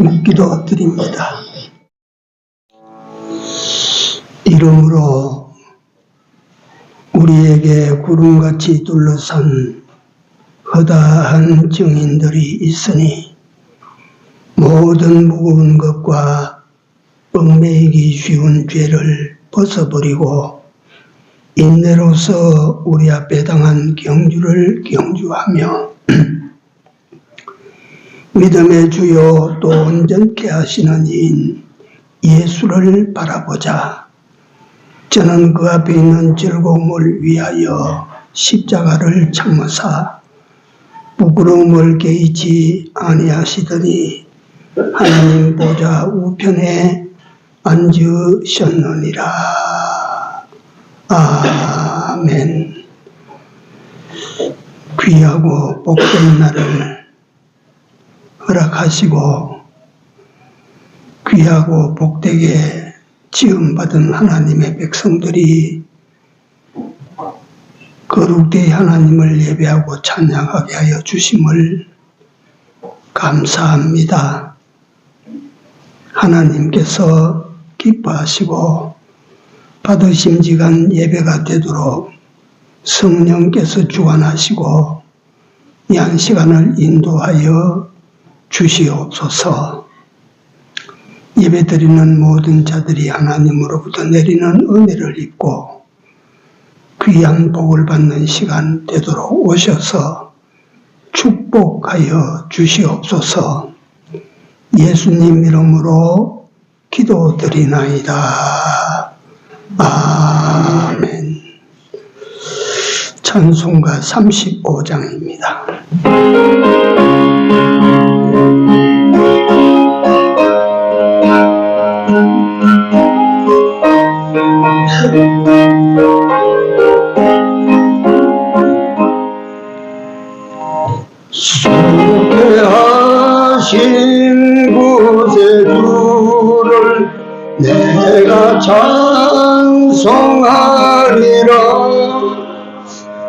묻기도 드립니다. 이러므로 우리에게 구름같이 둘러싼 허다한 증인들이 있으니 모든 무거운 것과 얽매이기 쉬운 죄를 벗어버리고 인내로서 우리 앞에 당한 경주를 경주하며 믿음의 주요 또 온전케 하시는 이인 예수를 바라보자. 저는 그 앞에 있는 즐거움을 위하여 십자가를 참으사 부끄러움을 개의치 아니하시더니 하나님 보좌 우편에 앉으셨느니라. 아멘. 귀하고 복된 날을 허락하시고 귀하고 복되게 지음받은 하나님의 백성들이 거룩되이 하나님을 예배하고 찬양하게 하여 주심을 감사합니다. 하나님께서 기뻐하시고 받으심직한 예배가 되도록 성령께서 주관하시고 이 한 시간을 인도하여 주시옵소서. 예배드리는 모든 자들이 하나님으로부터 내리는 은혜를 입고 귀한 복을 받는 시간 되도록 오셔서 축복하여 주시옵소서. 예수님 이름으로 기도드리나이다. 아멘. 찬송가 35장입니다. 속죄하신 구세주를 내가 찬송하리라.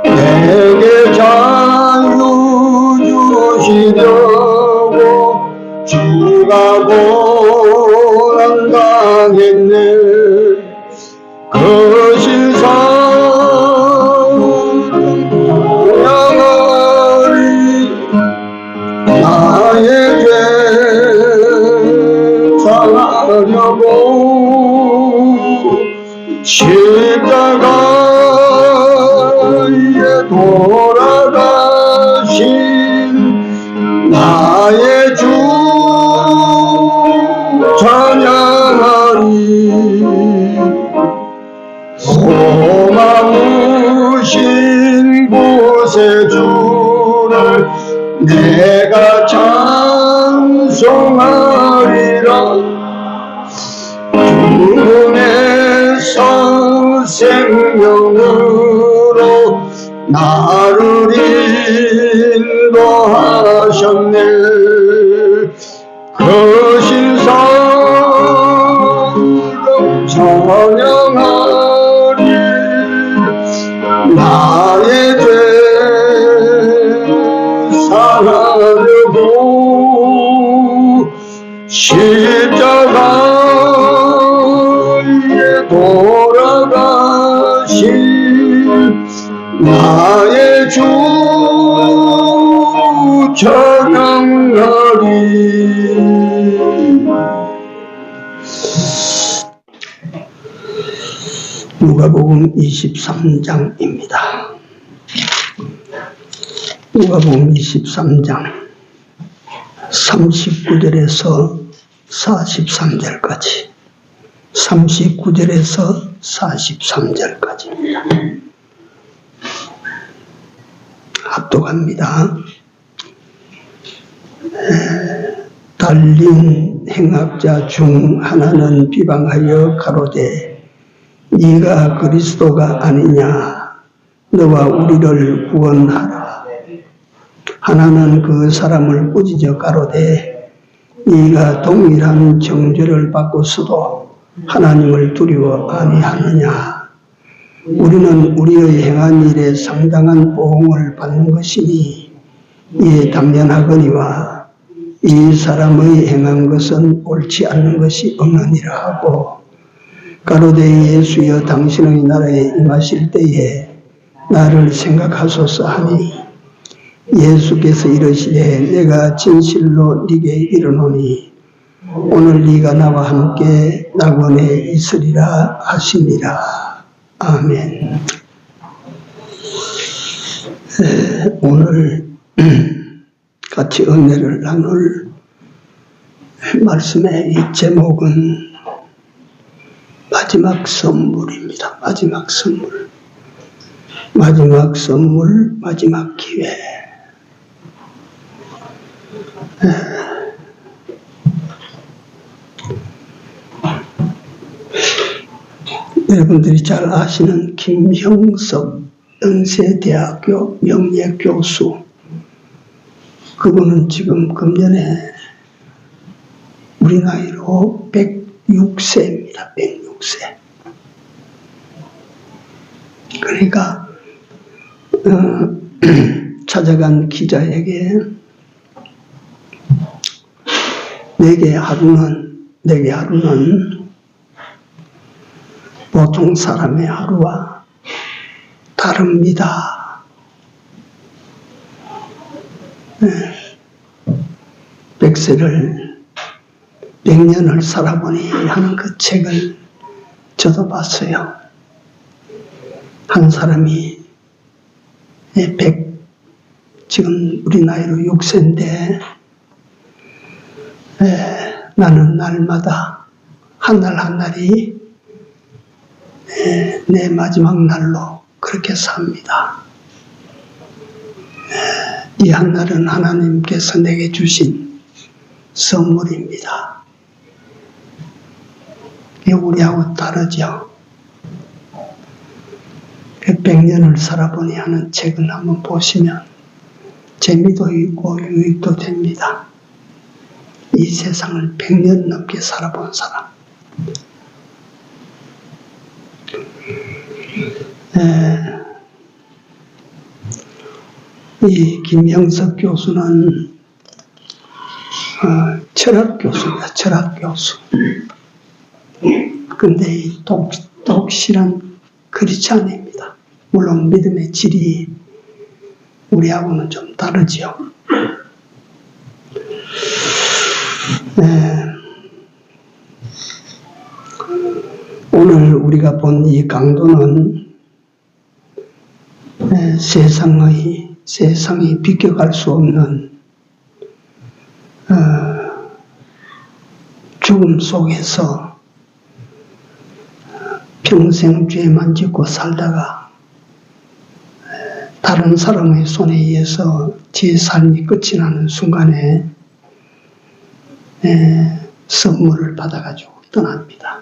내게 자유 주시려고 주가 고난당했네. 그 신사는 고향하리. 나의 죄 사하려고 십자가에 돌아가신 나의 주 찬양하리. 고마우신 구세주를 내가 찬송하리라. 죽음에서 생명으로 나를 인도하셨네. 그 신사를 찬양하리. 나의 죄 사하려고 십자가에 돌아가신 나의 주 찬양하리. 누가복음 23장입니다. 누가복음 23장 39절에서 43절까지 39절에서 43절까지입니다. 합독합니다. 달린 행악자 중 하나는 비방하여 가로되 네가 그리스도가 아니냐 너와 우리를 구원하라. 하나는 그 사람을 꾸짖어 가로되 네가 동일한 정죄를 받고서도 하나님을 두려워 아니하느냐. 우리는 우리의 행한 일에 상당한 보응을 받는 것이니 이에 당연하거니와 이 사람의 행한 것은 옳지 않는 것이 없느니라 하고 가로되 예수여 당신의 나라에 임하실 때에 나를 생각하소서 하니 예수께서 이르시되 내가 진실로 네게 이르노니 오늘 네가 나와 함께 낙원에 있으리라 하시니라. 아멘. 오늘 같이 은혜를 나눌 말씀의 이 제목은 마지막 선물입니다. 마지막 선물. 마지막 선물, 마지막 기회. 여러분들이 잘 아시는 김형석 연세대학교 명예교수, 그분은 지금 금년에 우리 나이로 106세입니다. 106세. 그러니까 찾아간 기자에게 내게 하루는 보통 사람의 하루와 다릅니다. 100년을 살아보니 하는 그 책을 저도 봤어요. 한 사람이 지금 우리 나이로 6세인데 나는 날마다 한 날 한 날이 내 마지막 날로 그렇게 삽니다. 이 한 날은 하나님께서 내게 주신 선물입니다. 이게 우리하고 다르죠. 100년을 살아보니 하는 책을 한번 보시면 재미도 있고 유익도 됩니다. 이 세상을 100년 넘게 살아본 사람. 이 김형석 교수는 철학 교수입니다. 철학 교수. 근데 이 독실한 크리스찬입니다. 물론 믿음의 질이 우리하고는 좀 다르죠. 오늘 우리가 본 이 강도는 세상이 비껴갈 수 없는 죽음 속에서 평생 죄만 짓고 살다가 다른 사람의 손에 의해서 제 삶이 끝이 나는 순간에 선물을 받아가지고 떠납니다.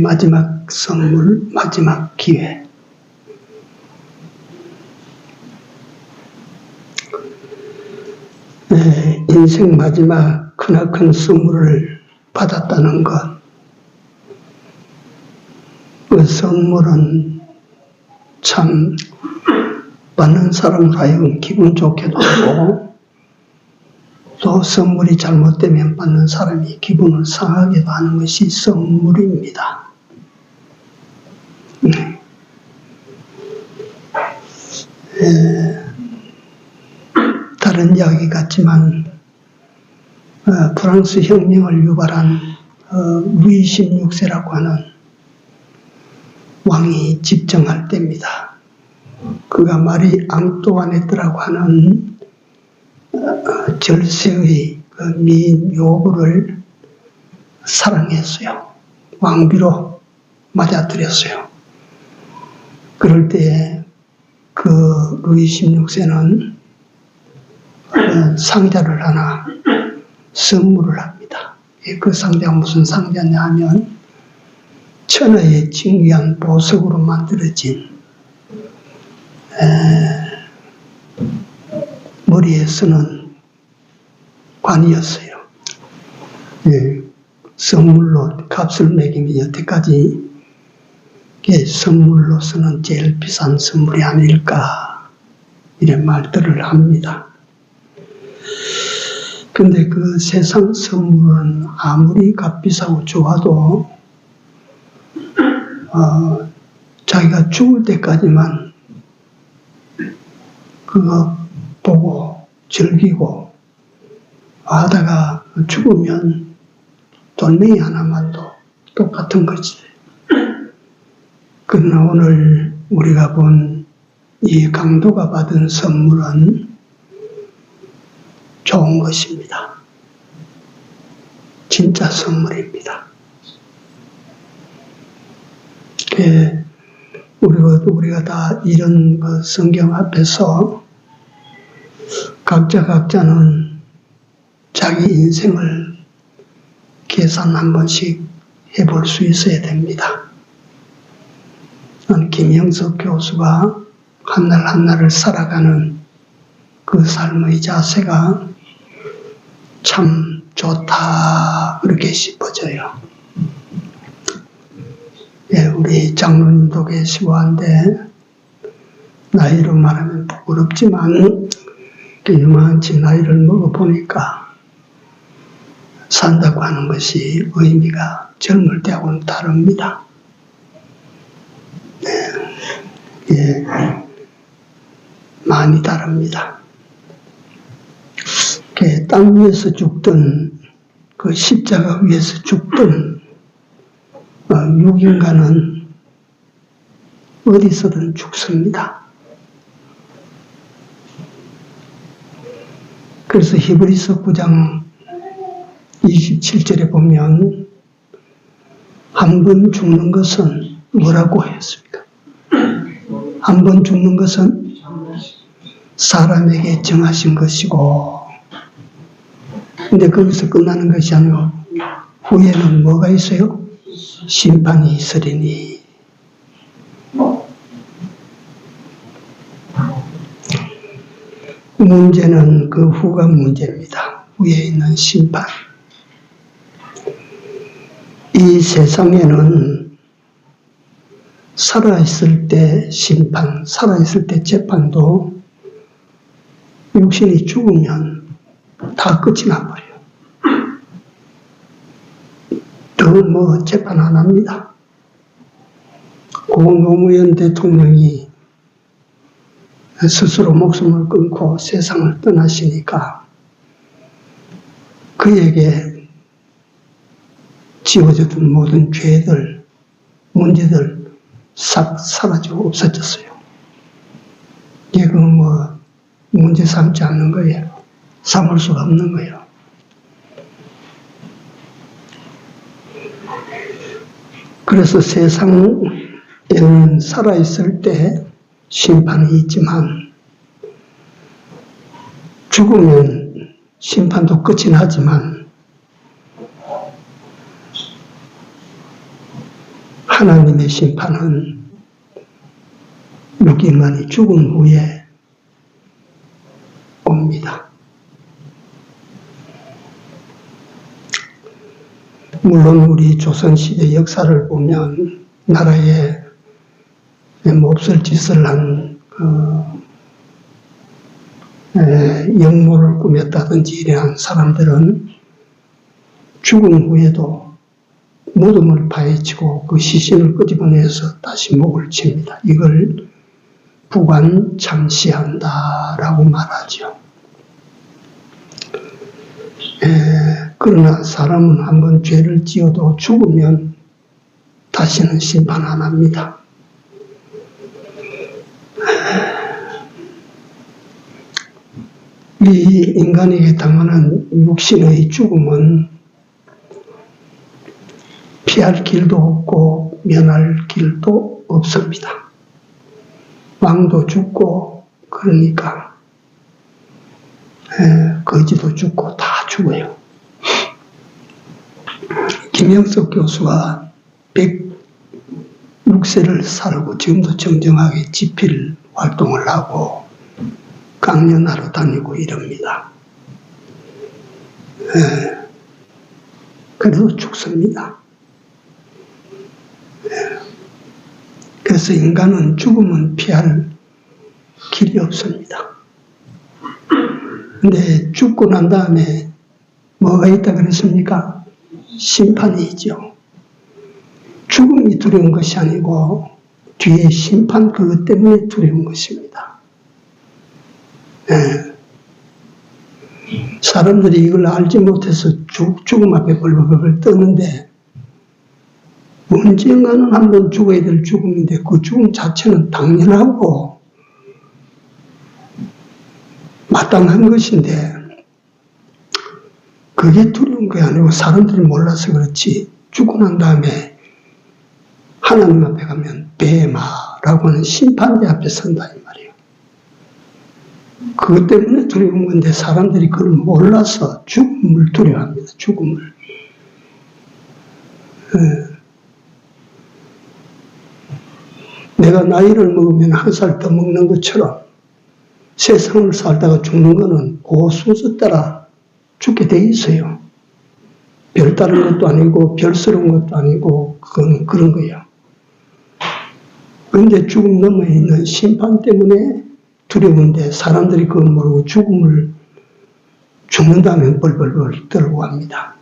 마지막 선물, 마지막 기회. 인생 마지막 크나큰 선물을 받았다는 것. 그 선물은 참 받는 사람으로 하여금 기분 좋게도 하고 또 선물이 잘못되면 받는 사람이 기분을 상하게도 하는 것이 선물입니다. 다른 이야기 같지만 프랑스 혁명을 유발한 루이 16세라고 하는 왕이 집정할 때입니다. 그가 마리 앙뚜아네트라고 하는 절세의 그 미인 요구를 사랑했어요. 왕비로 맞아들였어요. 그럴 때에 그 루이 16세는 상자를 하나 선물을 합니다. 그 상자가 무슨 상자냐 하면 천하의 진귀한 보석으로 만들어진 머리에 쓰는 관이었어요. 선물로 값을 매기면 여태까지 선물로서는 제일 비싼 선물이 아닐까 이런 말들을 합니다. 근데 그 세상 선물은 아무리 값비싸고 좋아도 자기가 죽을 때까지만 그거 보고 즐기고 하다가 죽으면 돌멩이 하나만도 똑같은 거지. 그러나 오늘 우리가 본 이 강도가 받은 선물은 좋은 것입니다. 진짜 선물입니다. 우리가 다 이런 성경 앞에서 각자는 자기 인생을 계산 한 번씩 해볼 수 있어야 됩니다. 김영석 교수가 한 날 한날을 살아가는 그 삶의 자세가 참 좋다 그렇게 싶어져요. 우리 장로님도 계시고 한데 나이로 말하면 부끄럽지만 이만치 나이를 먹어보니까 산다고 하는 것이 의미가 젊을 때하고는 다릅니다. 많이 다릅니다. 땅 위에서 죽든 그 십자가 위에서 죽든 육인간은 어디서든 죽습니다. 그래서 히브리서 9장 27절에 보면 한 번 죽는 것은 뭐라고 했습니까? 한 번 죽는 것은 사람에게 정하신 것이고, 근데 거기서 끝나는 것이 아니고 후에는 뭐가 있어요? 심판이 있으리니. 문제는 그 후가 문제입니다. 후에 있는 심판. 이 세상에는 살아있을 때 심판, 살아있을 때 재판도 육신이 죽으면 다 끝이 나버려요. 또 재판 안 합니다. 고 노무현 대통령이 스스로 목숨을 끊고 세상을 떠나시니까 그에게 지워졌던 모든 죄들, 문제들 싹 사라지고 없어졌어요. 이게 문제 삼지 않는 거예요. 삼을 수가 없는 거예요. 그래서 세상에는 살아있을 때 심판이 있지만 죽으면 심판도 끝이 나지만 하나님의 심판은 육인간이 죽은 후에 옵니다. 물론 우리 조선시대 역사를 보면 나라에 몹쓸 짓을 한 영모를 꾸몄다든지 이러한 사람들은 죽은 후에도 무덤을 파헤치고 그 시신을 끄집어내서 다시 목을 칩니다. 이걸 부관참시한다라고 말하죠. 그러나 사람은 한번 죄를 지어도 죽으면 다시는 심판 안 합니다. 이 인간에게 당하는 육신의 죽음은 피할 길도 없고 면할 길도 없습니다. 왕도 죽고 그러니까 거지도 죽고 다 죽어요. 김영석 교수가 106세를 살고 지금도 정정하게 집필 활동을 하고 강연하러 다니고 이럽니다. 그래도 죽습니다. 그래서 인간은 죽음은 피할 길이 없습니다. 근데 죽고 난 다음에 뭐가 있다 그랬습니까? 심판이 있죠. 죽음이 두려운 것이 아니고 뒤에 심판 그것 때문에 두려운 것입니다. 네. 사람들이 이걸 알지 못해서 죽음 앞에 벌벌벌 떠는데 언젠가는 한번 죽어야 될 죽음인데 그 죽음 자체는 당연하고 마땅한 것인데 그게 두려운 게 아니고 사람들이 몰라서 그렇지 죽고 난 다음에 하나님 앞에 가면 베마라고 하는 심판대 앞에 선다 이 말이에요. 그것 때문에 두려운 건데 사람들이 그걸 몰라서 죽음을 두려워합니다. 죽음을. 내가 나이를 먹으면 한 살 더 먹는 것처럼 세상을 살다가 죽는 거는 그 순서 따라 죽게 돼 있어요. 별다른 것도 아니고 별스러운 것도 아니고 그건 그런 거예요. 그런데 죽음 너머에 있는 심판 때문에 두려운데 사람들이 그걸 모르고 죽는다면 벌벌벌 떨고 합니다.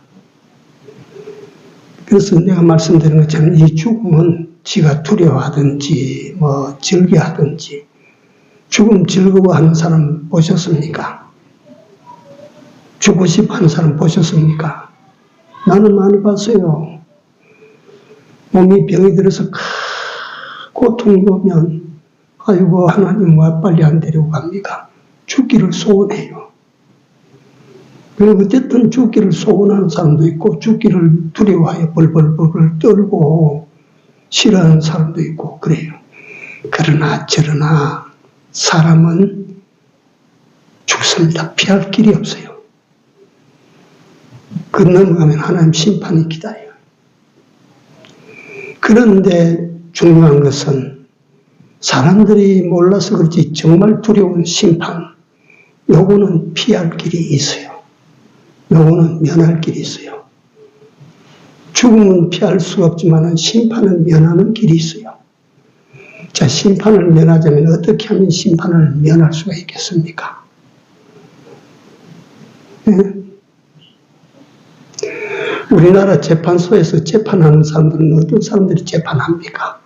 그래서 내가 말씀드린 것처럼 이 죽음은 지가 두려워하든지 즐겨하든지 죽음 즐거워하는 사람 보셨습니까? 죽고 싶어 하는 사람 보셨습니까? 나는 많이 봤어요. 몸이 병이 들어서 고통이 오면 아이고 하나님 왜 빨리 안 데리고 갑니까? 죽기를 소원해요. 그리고 어쨌든 죽기를 소원하는 사람도 있고 죽기를 두려워하여 벌벌벌 떨고 싫어하는 사람도 있고 그래요. 그러나 저러나 사람은 죽습니다. 피할 길이 없어요. 그 넘어가면 하나님 심판이 기다려요. 그런데 중요한 것은 사람들이 몰라서 그렇지 정말 두려운 심판, 요거는 피할 길이 있어요. 요거는 면할 길이 있어요. 죽음은 피할 수가 없지만 심판은 면하는 길이 있어요. 자, 심판을 면하자면 어떻게 하면 심판을 면할 수가 있겠습니까? 네? 우리나라 재판소에서 재판하는 사람들은 어떤 사람들이 재판합니까?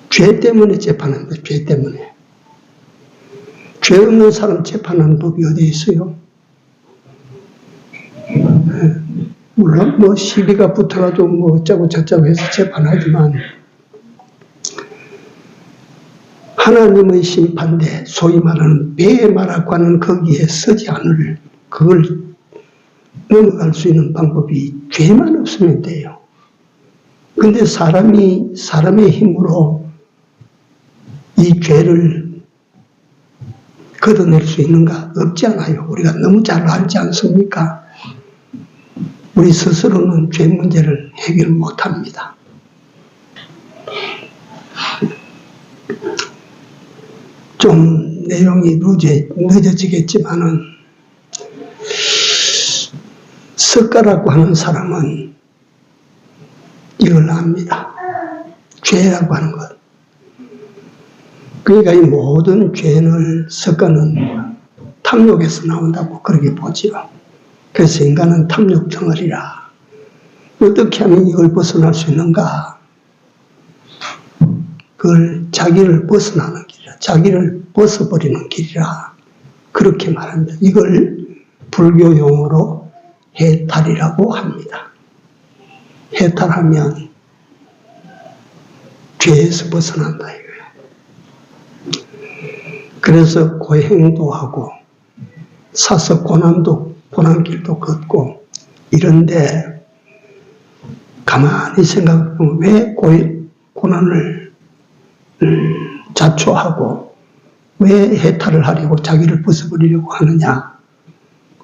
죄 때문에 재판합니다. 죄 때문에. 죄 없는 사람 재판하는 법이 어디 있어요? 물론 시비가 붙어가지고 어쩌고 저쩌고 해서 재판하지만 하나님의 심판대 소위 말하는 베마라고 하는 거기에 서지 않을 그걸 넘어갈 수 있는 방법이 죄만 없으면 돼요. 근데 사람의 힘으로 이 죄를 걷어낼 수 있는가? 없지 않아요. 우리가 너무 잘 알지 않습니까? 우리 스스로는 죄 문제를 해결 못합니다. 좀 내용이 늦어지겠지만은 석가라고 하는 사람은 이걸 압니다. 죄라고 하는 것. 그러니까 이 모든 죄는 석가는 탐욕에서 나온다고 그렇게 보지요. 그래서 인간은 탐욕 덩어리라. 어떻게 하면 이걸 벗어날 수 있는가? 그걸 자기를 벗어나는 길이라. 자기를 벗어버리는 길이라. 그렇게 말합니다. 이걸 불교 용어로 해탈이라고 합니다. 해탈하면 죄에서 벗어난다 이거예요. 그래서 고행도 하고 사서 고난길도 걷고 이런데 가만히 생각해보면 왜 고난을 자초하고 왜 해탈을 하려고 자기를 벗어버리려고 하느냐?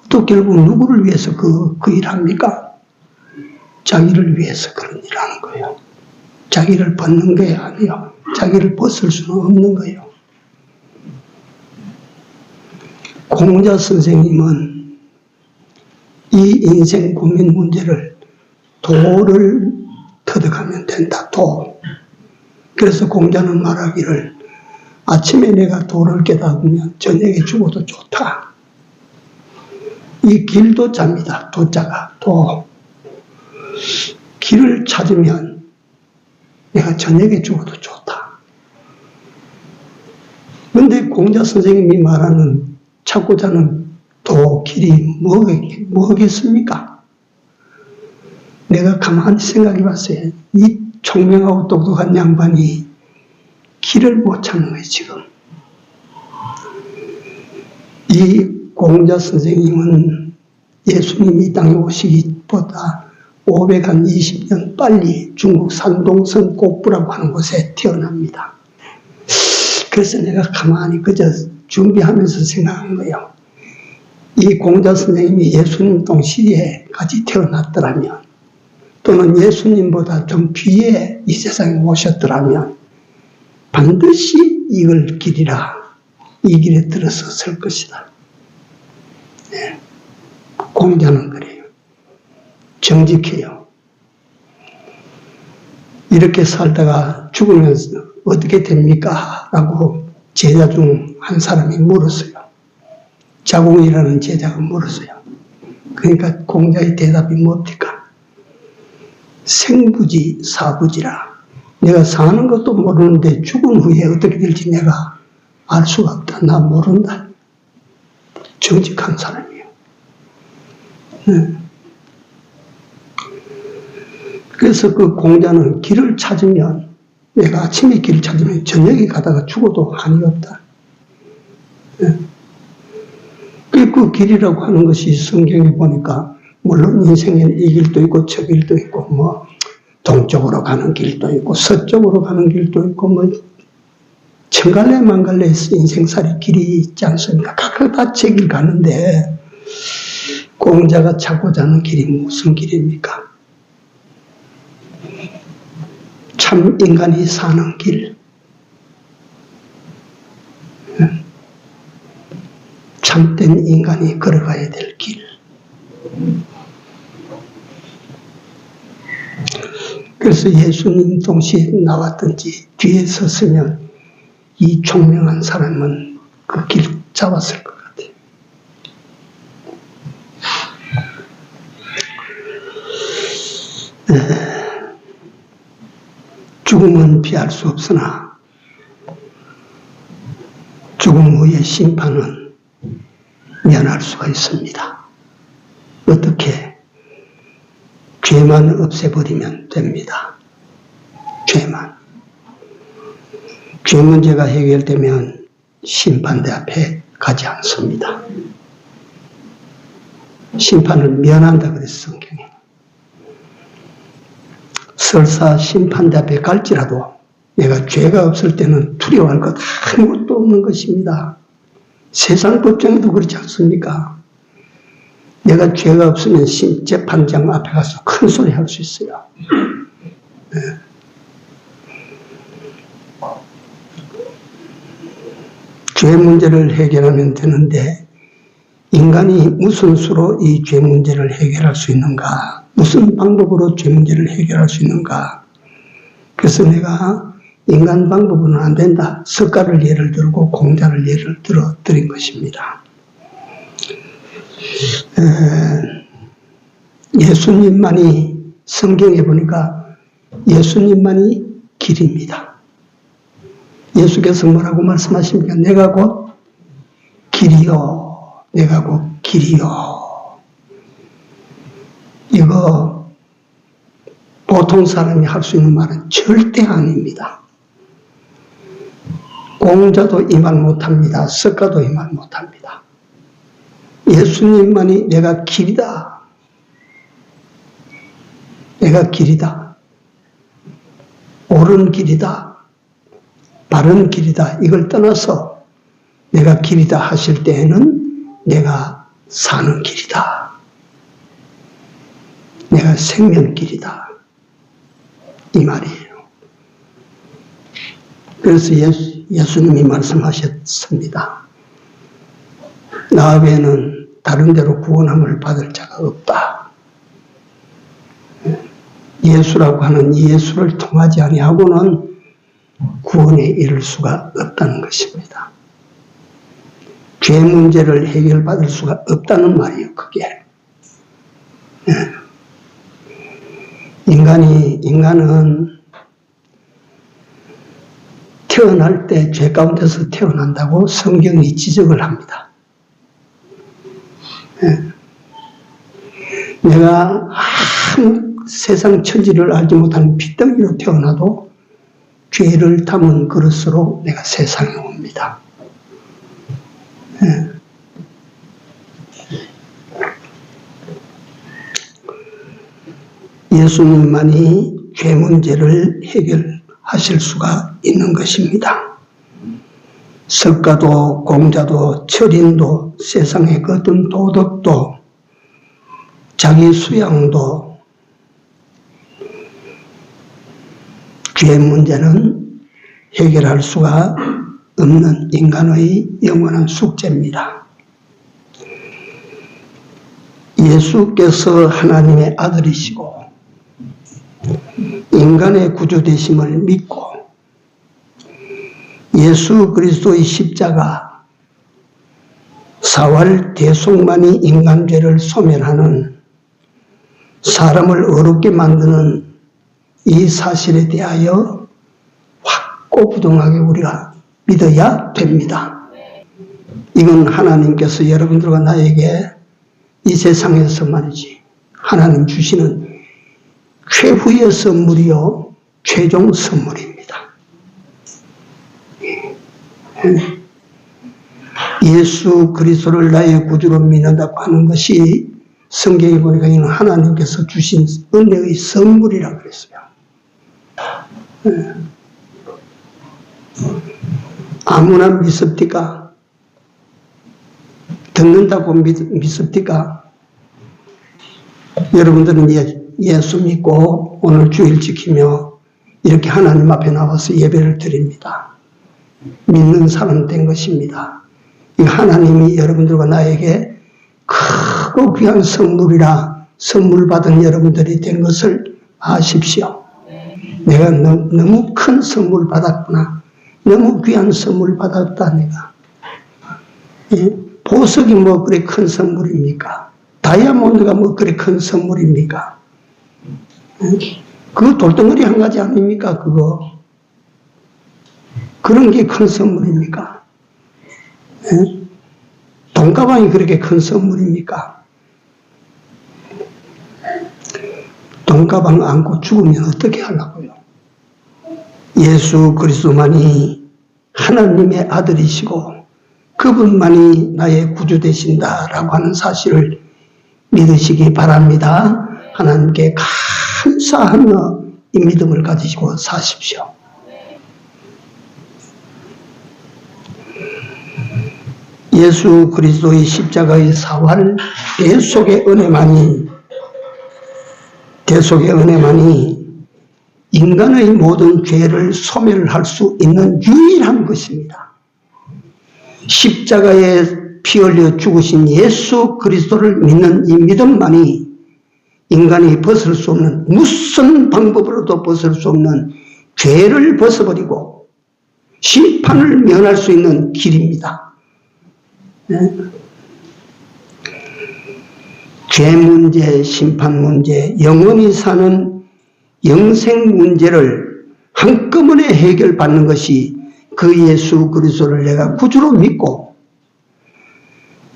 또 결국 누구를 위해서 그 일합니까? 자기를 위해서 그런 일을 하는 거예요. 자기를 벗는 게 아니에요. 자기를 벗을 수는 없는 거예요. 공자 선생님은 이 인생 고민 문제를 도를 터득하면 된다. 도. 그래서 공자는 말하기를 아침에 내가 도를 깨닫으면 저녁에 죽어도 좋다. 이 길도 자입니다. 도자가 도. 길을 찾으면 내가 저녁에 죽어도 좋다. 그런데 공자 선생님이 말하는 찾고 자는 도 길이 뭐겠습니까? 내가 가만히 생각해 봤어요. 이 총명하고 똑똑한 양반이 길을 못 찾는 거예요, 지금. 이 공자 선생님은 예수님이 이 땅에 오시기보다 520년 빨리 중국 산동성 꼭부라고 하는 곳에 태어납니다. 그래서 내가 가만히 그저 준비하면서 생각한 거예요. 이 공자 선생님이 예수님 동시대까지 태어났더라면, 또는 예수님보다 좀 뒤에 이 세상에 오셨더라면 반드시 이걸 길이라 이 길에 들어섰을 것이다. 네. 공자는 그래요. 정직해요. 이렇게 살다가 죽으면 어떻게 됩니까? 라고 제자 중 한 사람이 물었어요. 자공이라는 제자가 물었어요. 그러니까 공자의 대답이 뭡니까? 생부지 사부지라. 내가 사는 것도 모르는데 죽은 후에 어떻게 될지 내가 알 수가 없다. 나 모른다. 정직한 사람이에요. 그래서 그 공자는 길을 찾으면, 내가 아침에 길을 찾으면 저녁에 가다가 죽어도 한이 없다. 그 길이라고 하는 것이 성경에 보니까 물론 인생에는 이 길도 있고 저 길도 있고 뭐 동쪽으로 가는 길도 있고 서쪽으로 가는 길도 있고 뭐 천갈래 만갈래 인생살이 길이 있지 않습니까? 각각 다 제 길 가는데 공자가 찾고자 하는 길이 무슨 길입니까? 참 인간이 사는 길, 참된 인간이 걸어가야 될 길. 그래서 예수님 동시에 나왔든지 뒤에 섰으면 이 총명한 사람은 그 길 잡았을 것 같아요. 죽음은 피할 수 없으나 죽음 후의 심판은 면할 수가 있습니다. 어떻게? 죄만 없애버리면 됩니다. 죄만. 죄 문제가 해결되면 심판대 앞에 가지 않습니다. 심판을 면한다 그랬어, 성경에. 설사 심판대 앞에 갈지라도 내가 죄가 없을 때는 두려워할 것 아무것도 없는 것입니다. 세상 법정에도 그렇지 않습니까? 내가 죄가 없으면 재판장 앞에 가서 큰 소리 할 수 있어요. 네. 죄 문제를 해결하면 되는데 인간이 무슨 수로 이 죄 문제를 해결할 수 있는가? 무슨 방법으로 죄 문제를 해결할 수 있는가? 그래서 내가 인간 방법은 안 된다. 석가를 예를 들고 공자를 예를 들어 드린 것입니다. 예수님만이 성경에 보니까 예수님만이 길입니다. 예수께서 뭐라고 말씀하십니까? 내가 곧 길이요. 내가 곧 길이요. 이거 보통 사람이 할 수 있는 말은 절대 아닙니다. 공자도 이 말 못합니다. 석가도 이 말 못합니다. 예수님만이 내가 길이다. 내가 길이다. 옳은 길이다. 바른 길이다. 이걸 떠나서 내가 길이다 하실 때에는 내가 사는 길이다. 내가 생명길이다. 이 말이에요. 그래서 예수님이 말씀하셨습니다. 나 외에는 다른 데로 구원함을 받을 자가 없다. 예수라고 하는 이 예수를 통하지 아니하고는 구원에 이를 수가 없다는 것입니다. 죄 문제를 해결받을 수가 없다는 말이에요, 그게. 인간은 태어날 때 죄 가운데서 태어난다고 성경이 지적을 합니다. 내가 아무 세상 천지를 알지 못하는 핏덩이로 태어나도 죄를 담은 그릇으로 내가 세상에 옵니다. 예수님만이 죄 문제를 해결하실 수가 있는 것입니다. 석가도 공자도 철인도 세상의 그 어떤 도덕도 자기 수양도 죄 문제는 해결할 수가 없는 인간의 영원한 숙제입니다. 예수께서 하나님의 아들이시고 인간의 구주되심을 믿고 예수 그리스도의 십자가 사활 대속만이 인간죄를 소멸하는 사람을 어렵게 만드는 이 사실에 대하여 확고부동하게 우리가 믿어야 됩니다. 이건 하나님께서 여러분들과 나에게 이 세상에서 말이지 하나님 주시는 최후의 선물이요 최종 선물입니다. 예수 그리스도를 나의 구주로 믿는다고 하는 것이 성경에 보니까 이는 하나님께서 주신 은혜의 선물이라고 그랬어요. 아무나 믿습니까? 듣는다고 믿습니까? 여러분들은 예수 믿고 오늘 주일 지키며 이렇게 하나님 앞에 나와서 예배를 드립니다. 믿는 사람 된 것입니다. 이 하나님이 여러분들과 나에게 크고 귀한 선물이라 선물 받은 여러분들이 된 것을 아십시오. 내가 너무 큰 선물 받았구나. 너무 귀한 선물 받았다 내가. 보석이 뭐 그리 큰 선물입니까? 다이아몬드가 뭐 그리 큰 선물입니까? 그거 돌덩어리 한 가지 아닙니까? 그거. 그런 게 큰 선물입니까? 돈가방이 그렇게 큰 선물입니까? 돈가방 안고 죽으면 어떻게 하려고요? 예수 그리스도만이 하나님의 아들이시고 그분만이 나의 구주 되신다라고 하는 사실을 믿으시기 바랍니다. 하나님께 감사하며 이 믿음을 가지시고 사십시오. 예수 그리스도의 십자가의 사활 대속의 은혜만이 인간의 모든 죄를 소멸할 수 있는 유일한 것입니다. 십자가에 피 흘려 죽으신 예수 그리스도를 믿는 이 믿음만이 인간이 벗을 수 없는 무슨 방법으로도 벗을 수 없는 죄를 벗어버리고 심판을 면할 수 있는 길입니다. 죄 문제, 심판 문제, 영원히 사는 영생 문제를 한꺼번에 해결받는 것이 그 예수 그리스도를 내가 구주로 믿고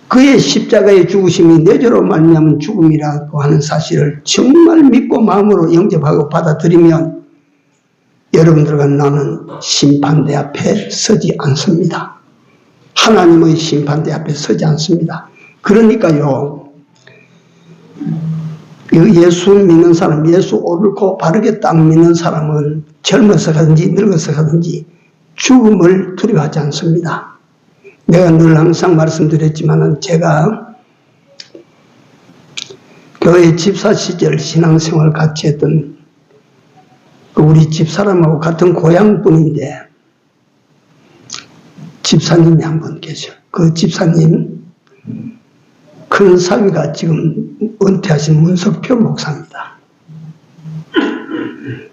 그의 십자가의 죽으심이 내 죄로 말미암은 죽음이라고 하는 사실을 정말 믿고 마음으로 영접하고 받아들이면 여러분들과 나는 심판대 앞에 서지 않습니다. 하나님의 심판대 앞에 서지 않습니다. 그러니까요, 예수 믿는 사람, 예수 옳고 바르게 딱 믿는 사람은 젊어서 가든지 늙어서 가든지 죽음을 두려워하지 않습니다. 내가 늘 항상 말씀드렸지만은 제가 교회 집사 시절 신앙생활 같이 했던 우리 집사람하고 같은 고향분인데 집사님이 한 분 계셔. 그 집사님 큰 사위가 지금 은퇴하신 문석표 목사입니다.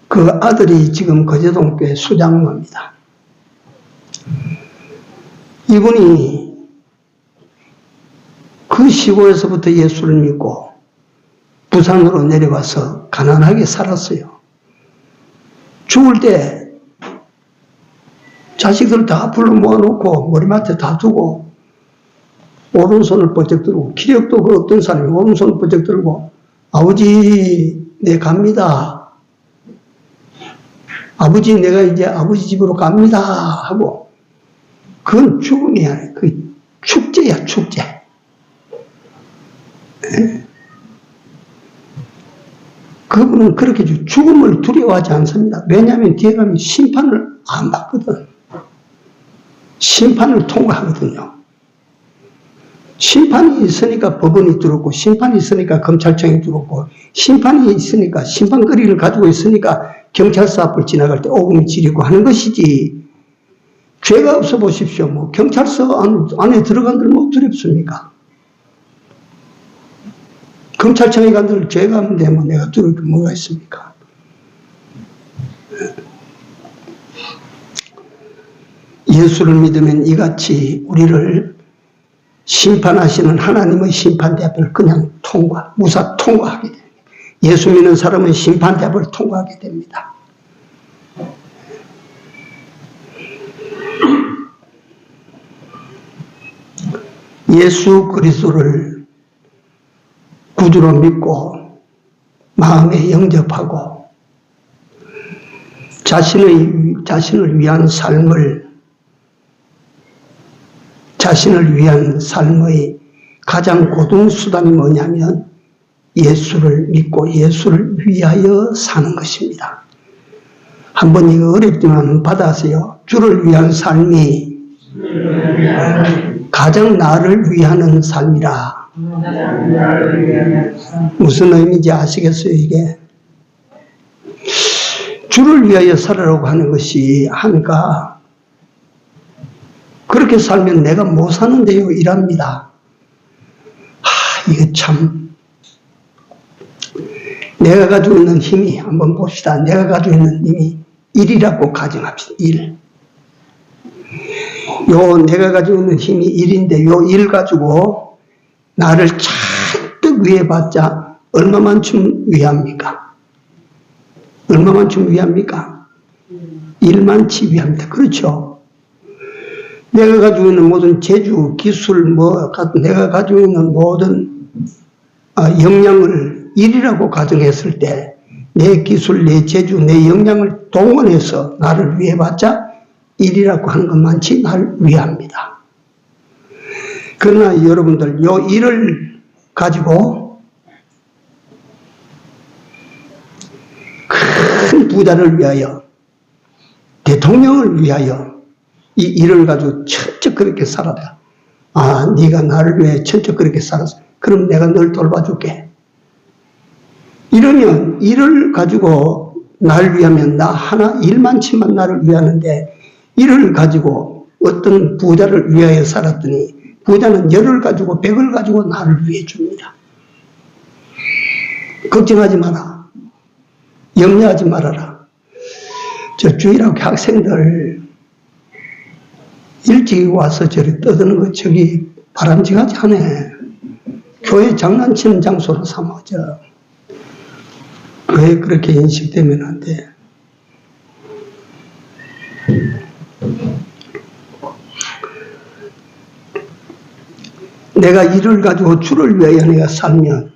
그 아들이 지금 거제동교회 수장로입니다. 이분이 그 시골에서부터 예수를 믿고 부산으로 내려와서 가난하게 살았어요. 죽을 때 자식들 다 불러 모아놓고 머리맡에 다 두고 오른손을 번쩍 들고, 기력도 그 어떤 사람이 오른손을 번쩍 들고, 아버지 내 갑니다. 아버지 내가 이제 아버지 집으로 갑니다 하고, 그건 죽음이 아니야. 그 축제야, 축제. 그분은 그렇게 죽음을 두려워하지 않습니다. 왜냐하면 뒤에 가면 심판을 안 받거든. 심판을 통과하거든요. 심판이 있으니까 법원이 들었고, 심판이 있으니까 검찰청이 들었고, 심판이 있으니까, 심판거리를 가지고 있으니까 경찰서 앞을 지나갈 때 오금이 지르고 하는 것이지, 죄가 없어 보십시오. 뭐 경찰서 안에 들어간들 뭐 두렵습니까? 검찰청에 간들 죄가 없는데 뭐 내가 두려울 게 뭐가 있습니까? 예수를 믿으면 이같이 우리를 심판하시는 하나님의 심판대합을 그냥 무사 통과하게 됩니다. 예수 믿는 사람은 심판대합을 통과하게 됩니다. 예수 그리스도를 구주로 믿고 마음에 영접하고 자신을 위한 삶의 가장 고등 수단이 뭐냐면 예수를 믿고 예수를 위하여 사는 것입니다. 한번 이거 어렵지만 받아세요. 주를 위한 삶이 가장 나를 위하는 삶이라. 무슨 의미인지 아시겠어요, 이게? 주를 위하여 살아라고 하는 것이 하니까 그렇게 살면 내가 못 사는데요, 이랍니다. 이거 참. 내가 가지고 있는 힘이, 한번 봅시다. 내가 가지고 있는 힘이 1이라고 가정합시다. 1. 내가 가지고 있는 힘이 1인데, 요 1 가지고 나를 잔뜩 위해봤자 얼마만큼 위합니까? 얼마만큼 위합니까? 1만치 위합니다. 그렇죠? 내가 가지고 있는 모든 재주, 기술, 내가 가지고 있는 모든 역량을 1이라고 가정했을 때 내 기술, 내 재주, 내 역량을 동원해서 나를 위해봤자 1이라고 하는 것만치 나를 위합니다. 그러나 여러분들 요 1을 가지고 큰 부자를 위하여, 대통령을 위하여 이 일을 가지고 천적 그렇게 살아라. 네가 나를 위해 천적 그렇게 살았어. 그럼 내가 널 돌봐줄게. 이러면 일을 가지고 나를 위하면 나 하나 1만치만 나를 위하는데, 일을 가지고 어떤 부자를 위하여 살았더니 부자는 10을 가지고 100을 가지고 나를 위해 줍니다. 걱정하지 마라. 염려하지 말아라. 저 주일학교 학생들 일찍 와서 저리 떠드는 거 저기 바람직하지 않아. 교회 장난치는 장소로 삼아져. 왜 그렇게 인식되면 안 돼? 내가 일을 가지고 주를 위하여 내가 살면,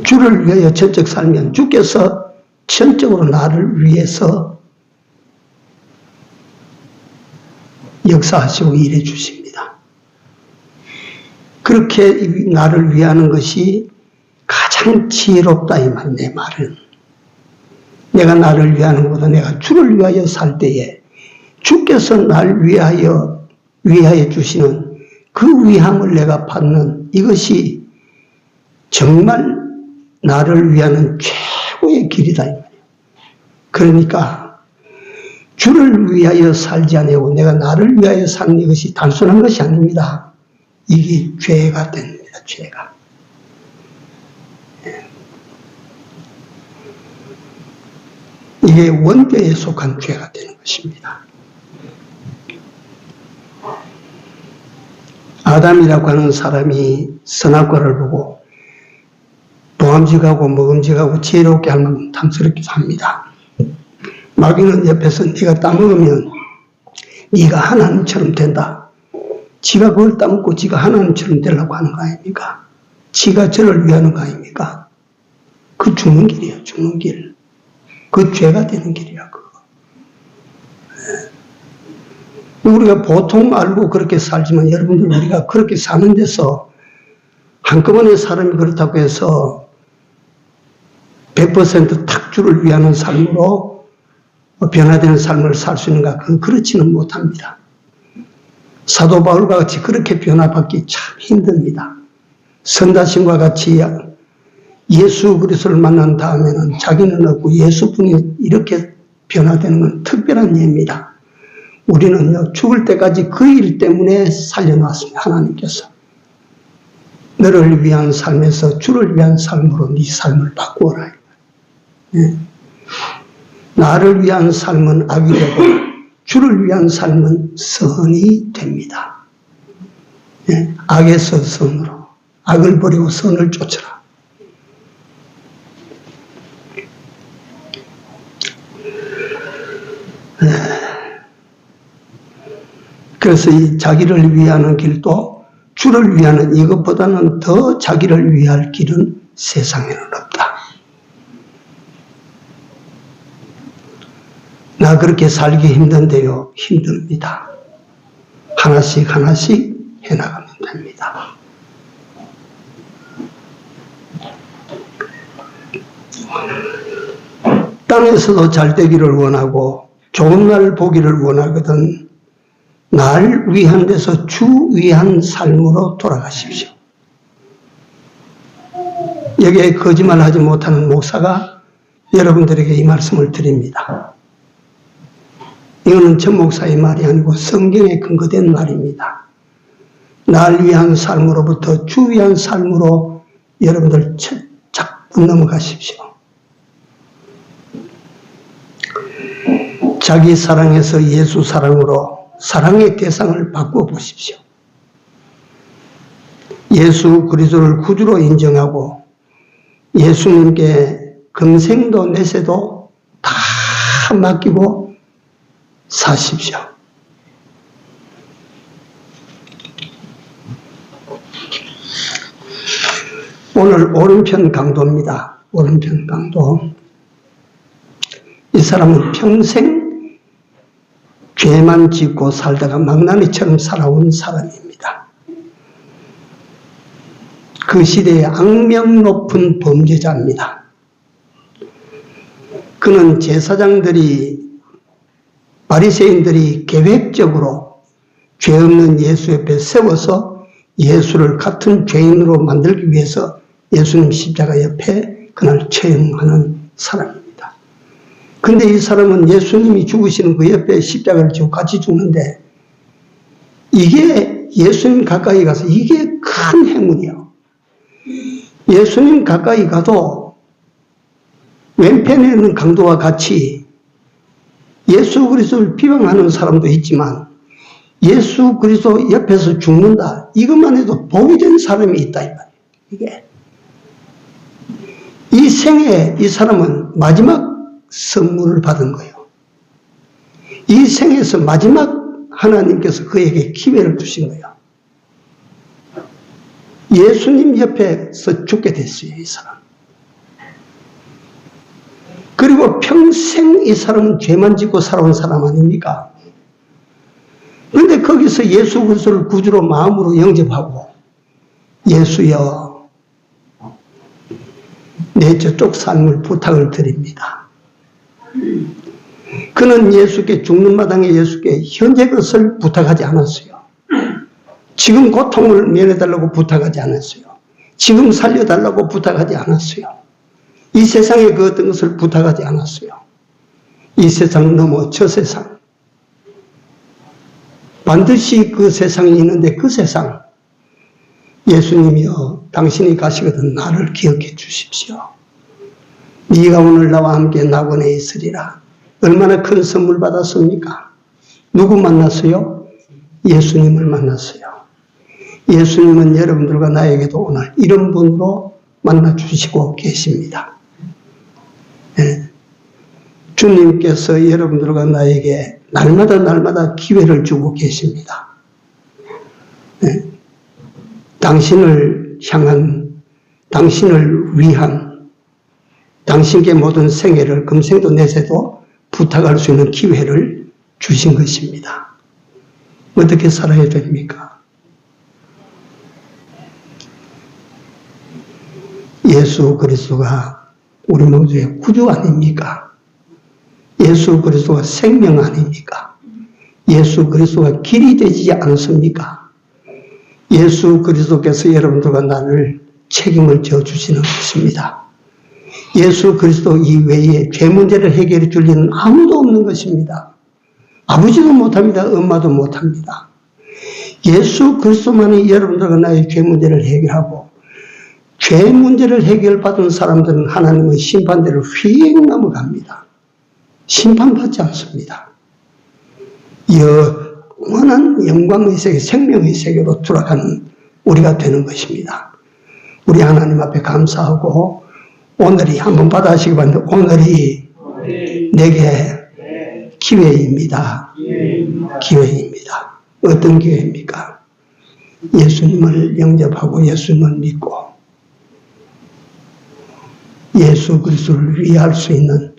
주를 위하여 전적 살면 주께서 전적으로 나를 위해서 역사하시고 일해 주십니다. 그렇게 나를 위하는 것이 가장 지혜롭다 이 말, 내 말은. 내가 나를 위하는 것보다 내가 주를 위하여 살 때에 주께서 나를 위하여 주시는 그 위함을 내가 받는 이것이 정말 나를 위하는 최고의 길이다 이 말이에요. 그러니까 주를 위하여 살지 아니하고 내가 나를 위하여 사는 이것이 단순한 것이 아닙니다. 이게 죄가 됩니다. 죄가. 이게 원죄에 속한 죄가 되는 것입니다. 아담이라고 하는 사람이 선악과를 보고 도함직하고 먹음직하고 지혜롭게 하면 탐스럽기도 합니다. 마귀는 옆에서 네가 따먹으면 네가 하나님처럼 된다. 지가 그걸 따먹고 지가 하나님처럼 되려고 하는 거 아닙니까? 지가 저를 위하는 거 아닙니까? 그 죽는 길이에요. 죽는 길. 그 죄가 되는 길이야. 그거. 우리가 보통 알고 그렇게 살지만 여러분들 우리가 그렇게 사는 데서 한꺼번에 사람이 그렇다고 해서 100% 탁주를 위하는 삶으로 변화되는 삶을 살 수 있는가? 그렇지는 못합니다. 사도 바울과 같이 그렇게 변화받기 참 힘듭니다. 선다신과 같이 예수 그리스도를 만난 다음에는 자기는 없고 예수뿐이 이렇게 변화되는 건 특별한 예입니다. 우리는요, 죽을 때까지 그 일 때문에 살려놨습니다. 하나님께서. 너를 위한 삶에서 주를 위한 삶으로 네 삶을 바꾸어라. 네. 나를 위한 삶은 악이 되고 주를 위한 삶은 선이 됩니다. 네. 악에서 선으로, 악을 버리고 선을 쫓으라. 네. 그래서 이 자기를 위하는 길도 주를 위하는 이것보다는 더 자기를 위할 길은 세상에는 없다. 나 그렇게 살기 힘든데요. 힘듭니다. 하나씩 하나씩 해나가면 됩니다. 땅에서도 잘 되기를 원하고 좋은 날 보기를 원하거든 날 위한 데서 주 위한 삶으로 돌아가십시오. 여기에 거짓말하지 못하는 목사가 여러분들에게 이 말씀을 드립니다. 이거는 전 목사의 말이 아니고 성경에 근거된 말입니다. 날 위한 삶으로부터 주 위한 삶으로 여러분들 자꾸 넘어가십시오. 자기 사랑에서 예수 사랑으로 사랑의 대상을 바꿔보십시오. 예수 그리스도를 구주로 인정하고 예수님께 금생도 내세도 다 맡기고 사십시오. 오늘 오른편 강도입니다. 오른편 강도. 이 사람은 평생 죄만 짓고 살다가 망나니처럼 살아온 사람입니다. 그 시대의 악명 높은 범죄자입니다. 그는 제사장들이 바리새인들이 계획적으로 죄 없는 예수 옆에 세워서 예수를 같은 죄인으로 만들기 위해서 예수님 십자가 옆에 그날 처형하는 사람입니다. 근데 이 사람은 예수님이 죽으시는 그 옆에 십자가를 지고 같이 죽는데 이게 예수님 가까이 가서 이게 큰 행운이에요. 예수님 가까이 가도 왼편에 있는 강도와 같이 예수 그리스도를 비방하는 사람도 있지만 예수 그리스도 옆에서 죽는다. 이것만 해도 복이 된 사람이 있다. 이 말이에요. 이게. 이 생에 이 사람은 마지막 선물을 받은 거예요. 이 생에서 마지막 하나님께서 그에게 기회를 주신 거예요. 예수님 옆에서 죽게 됐어요. 이 사람. 그리고 평생 이 사람은 죄만 짓고 살아온 사람 아닙니까? 그런데 거기서 예수 그리스도를 구주로 마음으로 영접하고 예수여 내 저쪽 삶을 부탁을 드립니다. 그는 예수께 죽는 마당에 예수께 현재 것을 부탁하지 않았어요. 지금 고통을 면해달라고 부탁하지 않았어요. 지금 살려달라고 부탁하지 않았어요. 이 세상에 그 어떤 것을 부탁하지 않았어요. 이 세상 넘어 저 세상. 반드시 그 세상이 있는데 그 세상. 예수님이여 당신이 가시거든 나를 기억해 주십시오. 네가 오늘 나와 함께 낙원에 있으리라. 얼마나 큰 선물 받았습니까? 누구 만났어요? 예수님을 만났어요. 예수님은 여러분들과 나에게도 오늘 이런 분으로 만나 주시고 계십니다. 네. 주님께서 여러분들과 나에게 날마다 기회를 주고 계십니다. 네. 당신을 향한, 당신을 위한, 당신께 모든 생애를 금생도 내세도 부탁할 수 있는 기회를 주신 것입니다. 어떻게 살아야 됩니까? 예수 그리스도가 우리 모두의 구주 아닙니까? 예수 그리스도가 생명 아닙니까? 예수 그리스도가 길이 되지 않습니까? 예수 그리스도께서 여러분들과 나를 책임을 져주시는 것입니다. 예수 그리스도 이외에 죄 문제를 해결해 줄 리는 아무도 없는 것입니다. 아버지도 못합니다. 엄마도 못합니다. 예수 그리스도만이 여러분들과 나의 죄 문제를 해결하고, 죄 문제를 해결받은 사람들은 하나님의 심판대로 휙 넘어갑니다. 심판받지 않습니다. 영원한 영광의 세계, 생명의 세계로 돌아가는 우리가 되는 것입니다. 우리 하나님 앞에 감사하고, 오늘이 한번 받아시기 바랍니다. 오늘이 내게 기회입니다. 기회입니다. 어떤 기회입니까? 예수님을 영접하고 예수님을 믿고 예수 그리스도를 위할 수 있는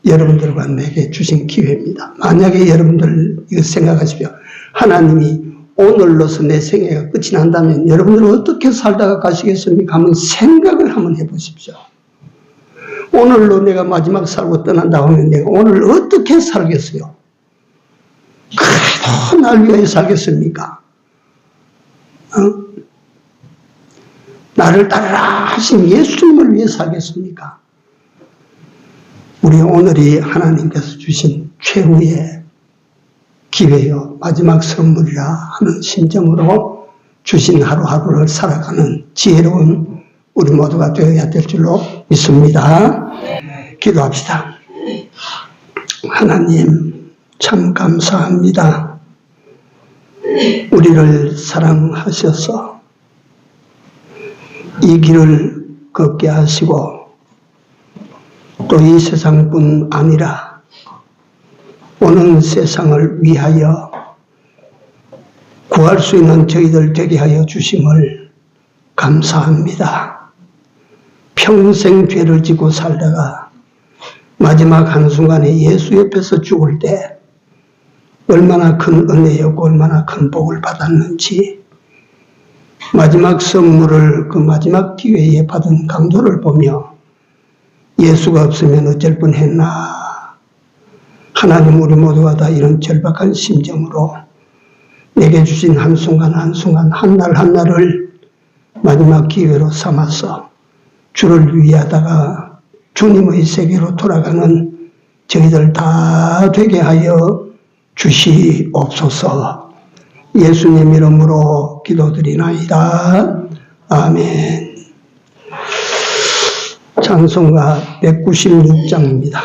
여러분들과 내게 주신 기회입니다. 만약에 여러분들 이거 생각하십시오. 하나님이 오늘로서 내 생애가 끝이 난다면 여러분들은 어떻게 살다가 가시겠습니까? 한번 생각을 한번 해보십시오. 오늘로 내가 마지막 살고 떠난다고 하면 내가 오늘 어떻게 살겠어요? 그래도 날 위해 살겠습니까? 나를 따르라 하신 예수님을 위해 살겠습니까? 우리 오늘이 하나님께서 주신 최후의 기회요, 마지막 선물이라 하는 심정으로 주신 하루하루를 살아가는 지혜로운 우리 모두가 되어야 될 줄로 믿습니다. 기도합시다. 하나님 참 감사합니다. 우리를 사랑하셔서 이 길을 걷게 하시고 또 이 세상뿐 아니라 오는 세상을 위하여 구할 수 있는 저희들 되게 하여 주심을 감사합니다. 평생 죄를 짓고 살다가 마지막 한순간에 예수 옆에서 죽을 때 얼마나 큰 은혜였고 얼마나 큰 복을 받았는지, 마지막 선물을 그 마지막 기회에 받은 강도를 보며 예수가 없으면 어쩔 뻔했나, 하나님 우리 모두가 다 이런 절박한 심정으로 내게 주신 한순간 한순간 한날 한날을 마지막 기회로 삼아서 주를 위하다가 주님의 세계로 돌아가는 저희들 다 되게 하여 주시옵소서. 예수님 이름으로 기도드리나이다. 아멘. 찬송가 196장입니다.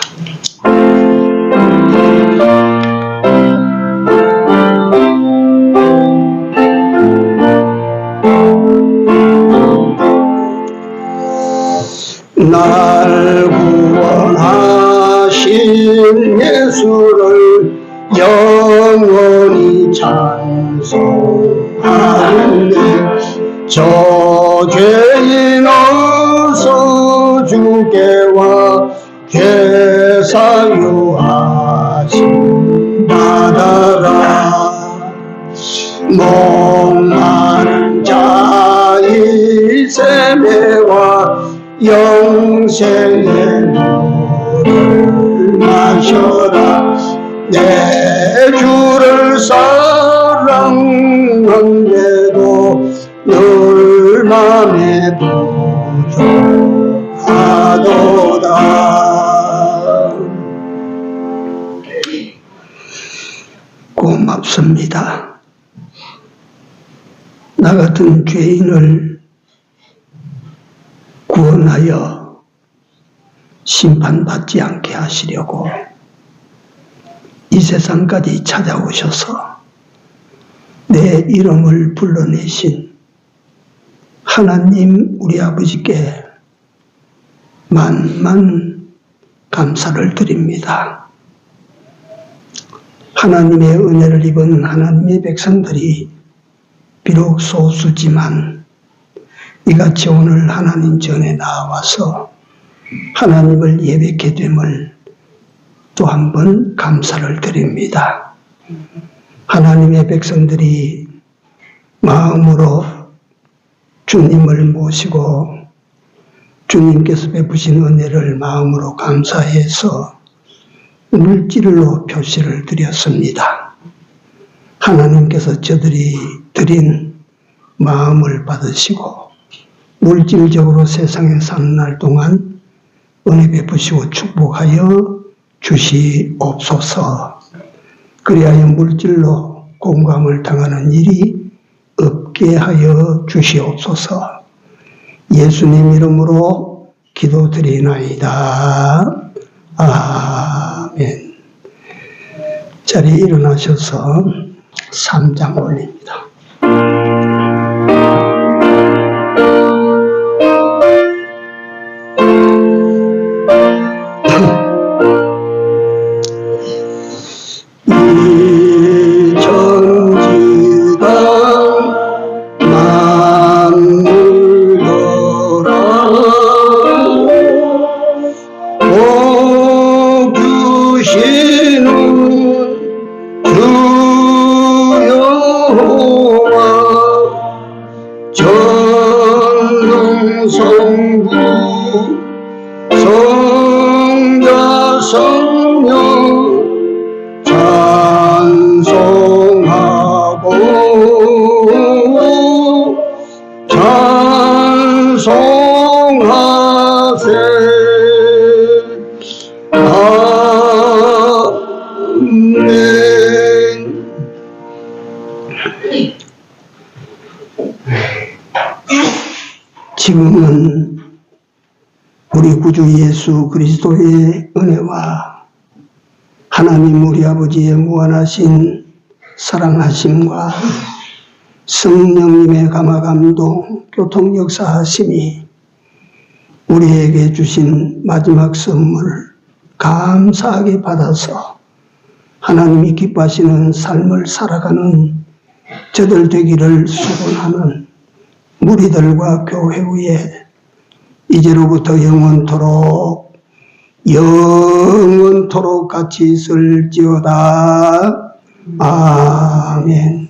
날 구원하신 예수를 영원히 찬송하네. 저 죄인 어서 주께 와 죄 사유하심 받아라. 목마른 자의 세매와 영생의 물을 마셔라. 내 주를 사랑한데도 늘 맘에 부족하도다. 고맙습니다. 나 같은 죄인을 구원하여 심판받지 않게 하시려고 이 세상까지 찾아오셔서 내 이름을 불러내신 하나님 우리 아버지께 만만 감사를 드립니다. 하나님의 은혜를 입은 하나님의 백성들이 비록 소수지만 이같이 오늘 하나님 전에 나와서 하나님을 예배하게 됨을 또 한 번 감사를 드립니다. 하나님의 백성들이 마음으로 주님을 모시고 주님께서 베푸신 은혜를 마음으로 감사해서 물질로 표시를 드렸습니다. 하나님께서 저들이 드린 마음을 받으시고 물질적으로 세상에 사는 날 동안 은혜 베푸시고 축복하여 주시옵소서. 그리하여 물질로 공감을 당하는 일이 없게 하여 주시옵소서. 예수님 이름으로 기도드리나이다. 아멘. 자리에 일어나셔서 3장 올립니다. 지금은 우리 구주 예수 그리스도의 은혜와 하나님 우리 아버지의 무한하신 사랑하심과 성령님의 감화감동, 교통 역사하심이 우리에게 주신 마지막 선물 감사하게 받아서 하나님이 기뻐하시는 삶을 살아가는 저들 되기를 소원하는 무리들과 교회 위에 이제로부터 영원토록 같이 있을지어다. 아멘.